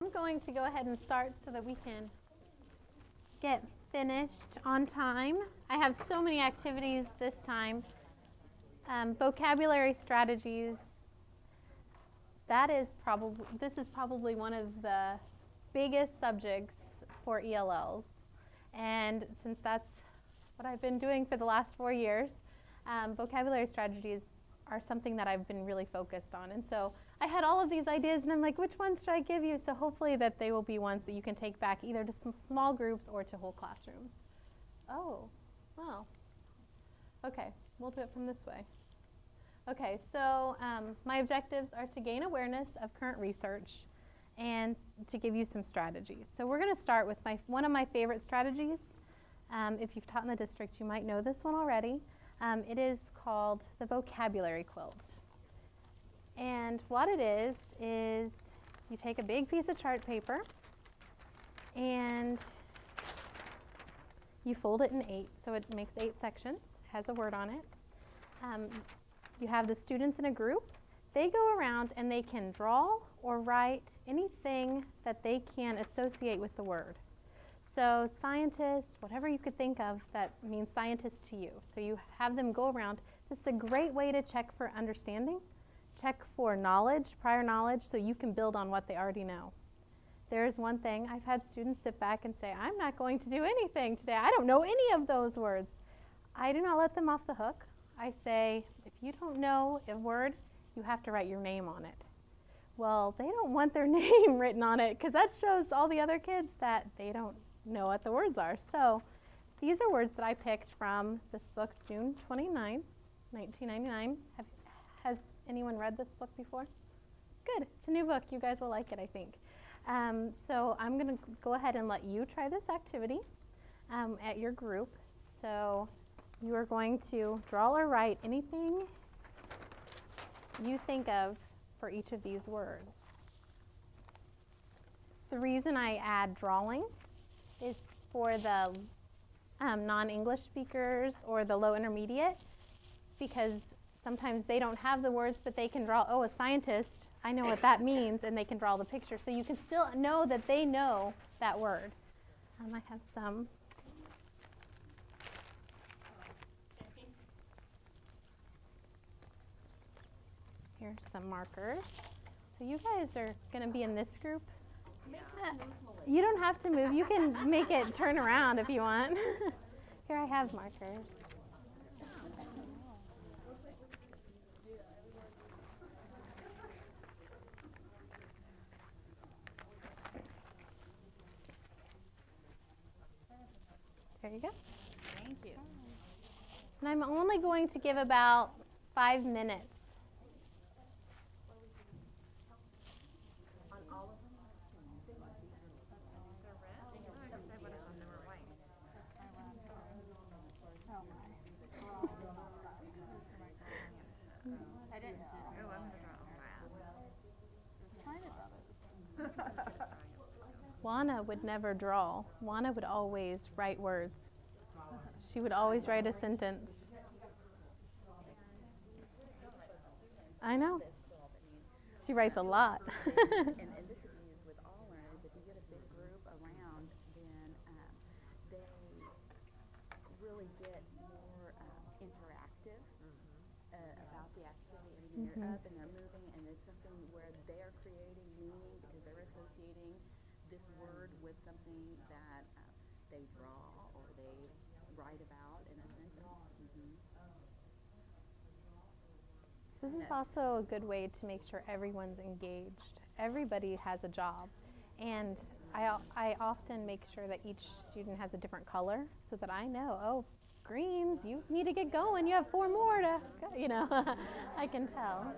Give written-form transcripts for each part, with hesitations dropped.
I'm going to go ahead and start so that we can get finished on time. I have so many activities this time. Vocabulary strategies. This is probably one of the biggest subjects for ELLs. And since that's what I've been doing for the last 4 years, vocabulary strategies are something that I've been really focused on. And so I had all of these ideas, and I'm like, which ones should I give you? So hopefully that they will be ones that you can take back either to small groups or to whole classrooms. Oh, well. Okay, we'll do it from this way. Okay, so my objectives are to gain awareness of current research and to give you some strategies. So we're going to start with one of my favorite strategies. If you've taught in the district, you might know this one already. It is called the vocabulary quilt. And what it is you take a big piece of chart paper and you fold it in 8, so it makes 8 sections, has a word on it. You have the students in a group. They go around and they can draw or write anything that they can associate with the word. So scientist, whatever you could think of that means scientist to you. So you have them go around. This is a great way to check for understanding, check for knowledge, prior knowledge, so you can build on what they already know. There's one thing, I've had students sit back and say, I'm not going to do anything today. I don't know any of those words. I do not let them off the hook. I say, if you don't know a word, you have to write your name on it. Well, they don't want their name written on it because that shows all the other kids that they don't know what the words are. So these are words that I picked from this book, June 29, 1999. Has anyone read this book before? Good. It's a new book. You guys will like it, I think. So I'm going to go ahead and let you try this activity at your group. So you are going to draw or write anything you think of for each of these words. The reason I add drawing is for the non-English speakers or the low intermediate, because sometimes they don't have the words, but they can draw, oh, a scientist, I know what that means, and they can draw the picture. So you can still know that they know that word. I have some. Here's some markers. So you guys are going to be in this group. You don't have to move. You can make it turn around if you want. Here I have markers. There you go. Thank you. And I'm only going to give about 5 minutes. Juana would never draw. Juana would always write words. She would always write a sentence. I know. She writes a lot. And this is used with all learners. If you get a big group around, then they really get more interactive about the activity. I mean, they're up and they're moving, and it's something where they're creating meaning because they're associating this word with something that they draw or they write about in a sentence. This is also a good way to make sure everyone's engaged. Everybody has a job. And I often make sure that each student has a different color so that I know, oh, greens, you need to get going. You have 4 more to go, you know. I can tell.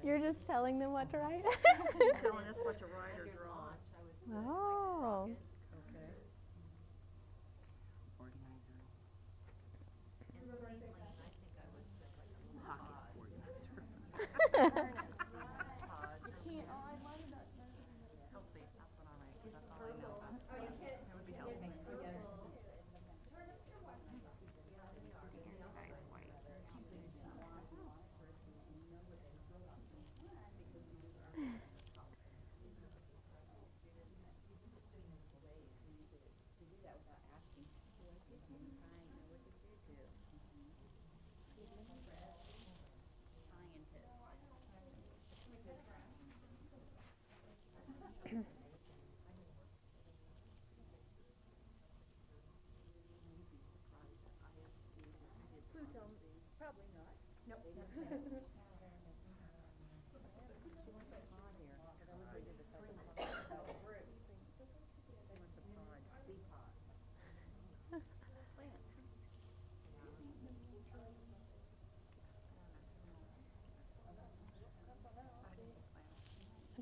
You're just telling them what to write? He's telling us what to write or draw. Oh. Okay. Organizer. Hockey organizer. Healthy, that's what I write. That's all I know about. It would be healthy. Inside white.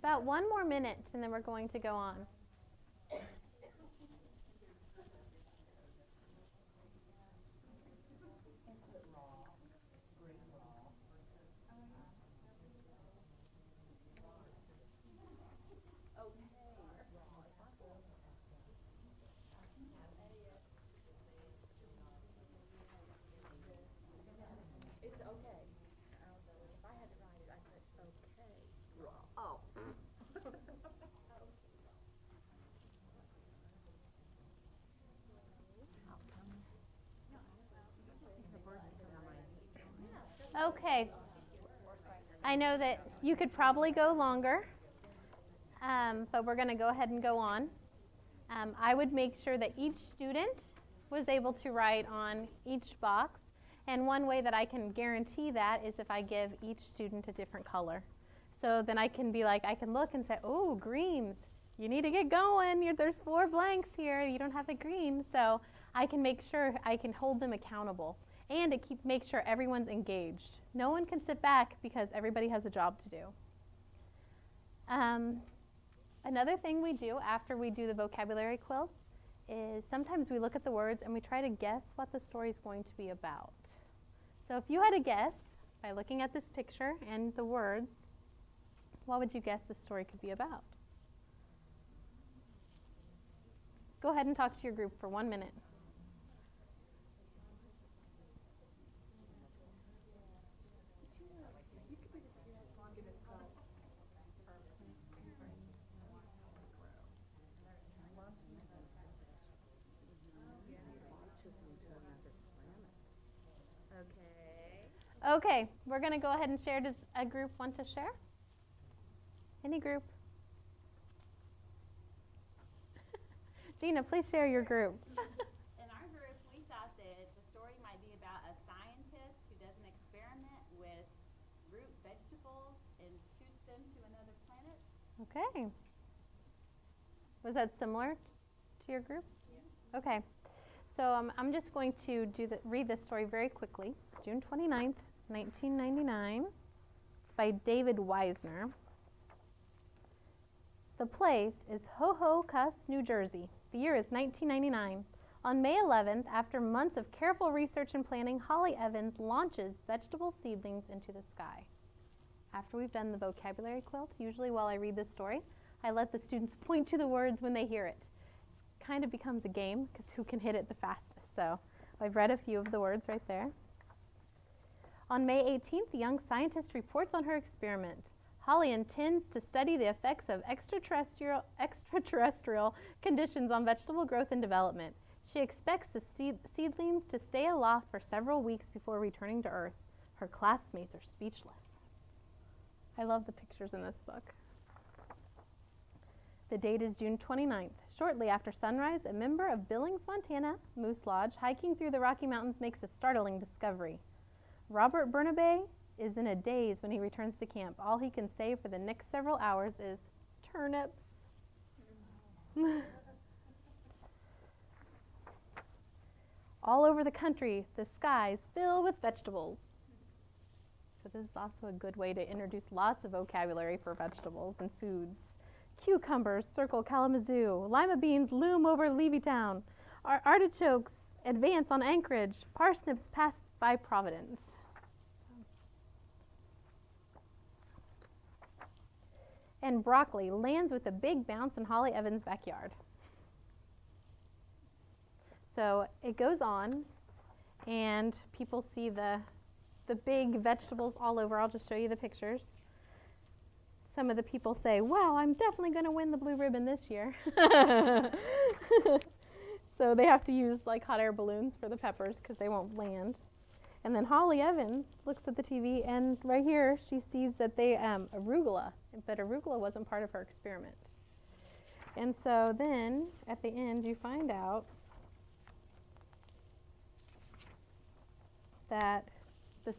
About 1 more minute, and then we're going to go on. It's okay. If I had to write it, I'd put okay. Oh. Okay. I know that you could probably go longer, but we're going to go ahead and go on. I would make sure that each student was able to write on each box. And one way that I can guarantee that is if I give each student a different color. So then I can be like, I can look and say, oh, greens, you need to get going. There's 4 blanks here. You don't have a green. So I can make sure I can hold them accountable. And to make sure everyone's engaged. No one can sit back because everybody has a job to do. Another thing we do after we do the vocabulary quilts is sometimes we look at the words and we try to guess what the story is going to be about. So if you had to guess by looking at this picture and the words, what would you guess the story could be about? Go ahead and talk to your group for 1 minute. Okay, we're going to go ahead and share. Does a group want to share? Any group? Gina, please share your group. In our group, we thought that the story might be about a scientist who does an experiment with root vegetables and shoots them to another planet. Okay. Was that similar to your groups? Yeah. Okay. So I'm just going to read this story very quickly. June 29th, 1999. It's by David Weisner. The place is Ho-Ho-Kus, New Jersey. The year is 1999. On May 11th, after months of careful research and planning, Holly Evans launches vegetable seedlings into the sky. After we've done the vocabulary quilt, usually while I read this story, I let the students point to the words when they hear it. It kind of becomes a game because who can hit it the fastest. So I've read a few of the words right there. On May 18th, the young scientist reports on her experiment. Holly intends to study the effects of extraterrestrial conditions on vegetable growth and development. She expects the seedlings to stay aloft for several weeks before returning to Earth. Her classmates are speechless. I love the pictures in this book. The date is June 29th. Shortly after sunrise, a member of Billings, Montana, Moose Lodge, hiking through the Rocky Mountains makes a startling discovery. Robert Bernabe is in a daze when he returns to camp. All he can say for the next several hours is, turnips. All over the country, the skies fill with vegetables. So this is also a good way to introduce lots of vocabulary for vegetables and foods. Cucumbers circle Kalamazoo. Lima beans loom over Levittown. Artichokes advance on Anchorage. Parsnips pass by Providence. And broccoli lands with a big bounce in Holly Evans' backyard. So it goes on, and people see the big vegetables all over. I'll just show you the pictures. Some of the people say, wow, I'm definitely going to win the blue ribbon this year. So they have to use like hot air balloons for the peppers because they won't land. And then Holly Evans looks at the TV, and right here she sees that they arugula, but arugula wasn't part of her experiment. And so then at the end you find out that the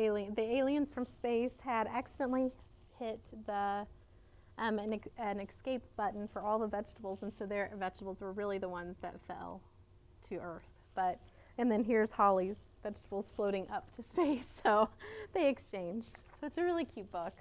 aliens from space had accidentally hit an escape button for all the vegetables, and so their vegetables were really the ones that fell to Earth. And then here's Holly's vegetables floating up to space, so they exchanged. So it's a really cute book.